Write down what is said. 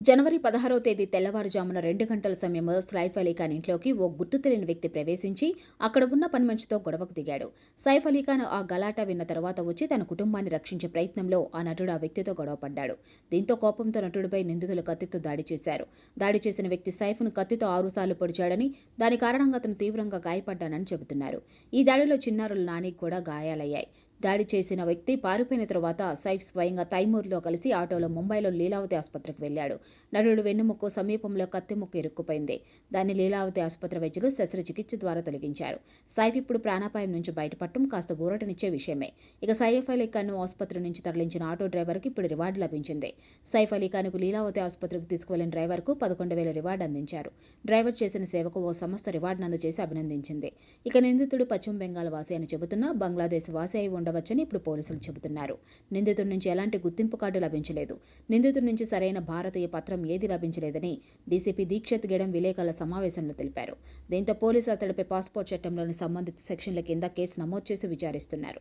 జనవరి 16వ తేదీ తెల్లవారుజామున 2 గంటల సమయంలో సైఫ్ అలీఖాన్ ఇంట్లోకి ఓ గుర్తు తెలియని వ్యక్తి ప్రవేశించి అక్కడ ఉన్న పని మనిషితో గొడవకు దిగాడు. సైఫ్ అలీఖాన్ ఆ గలాటా విన్న తర్వాత వచ్చి తన కుటుంబాన్ని రక్షించే ప్రయత్నంలో ఆ నటుడు ఆ వ్యక్తితో గొడవపడ్డాడు. దీంతో కోపంతో నటుడిపై నిందితులు కత్తితో దాడి చేశారు. దాడి చేసిన వ్యక్తి సైఫ్ను కత్తితో 6 సార్లు పొడిచాడని, దాని కారణంగా అతను తీవ్రంగా గాయపడ్డానని చెబుతున్నారు. ఈ దాడిలో చిన్నారులు నానికి కూడా గాయాలయ్యాయి. దాడి చేసిన వ్యక్తి పారిపోయిన తరువాత సైఫ్ స్వయంగా తైమూర్‌లో కలిసి ఆటోలో ముంబైలో లీలావతి ఆసుపత్రికి వెళ్లాడు. నటుడు వెన్నుముక్కు సమీపంలో కత్తి ముక్క ఇరుక్కుపోయింది. దాన్ని లీలావతి ఆసుపత్రి వైద్యులు శస్త్రచికిత్స ద్వారా తొలగించారు. సైఫ్ ఇప్పుడు ప్రాణాపాయం నుంచి బయటపడటం కాస్త ఊరటనిచ్చే విషయమే. ఇక సైఫ్ అలీఖాన్‌ను ఆసుపత్రి నుంచి తరలించిన ఆటో డ్రైవర్‌కి ఇప్పుడు రివార్డు లభించింది. సైఫ్ అలీఖాన్‌కు లీలావతి ఆసుపత్రికి తీసుకువెళ్లిన డ్రైవర్‌కు 11,000 రివార్డు అందించారు. డ్రైవర్ చేసిన సేవకు ఓ సంస్థ రివార్డును అందజేసి అభినందించింది. ఇక నిందితుడు పశ్చిమ బెంగాల్ వాసి అని చెబుతున్నా బంగ్లాదేశ్ వాసి అయి ఉండవచ్చని ఇప్పుడు పోలీసులు చెబుతున్నారు. నిందితుడి నుంచి ఎలాంటి గుర్తింపు కార్డు లభించలేదు. నిందితుడి నుంచి సరైన భారతీయ పత్రం ఏదీ లభించలేదని డీసీపీ దీక్షిత్ గెడం విలేకరుల సమావేశంలో తెలిపారు. దీంతో పోలీసులు అతడిపై పాస్పోర్ట్ చట్టంలోని సంబంధిత సెక్షన్ల కింద కేసు నమోదు చేసి విచారిస్తున్నారు.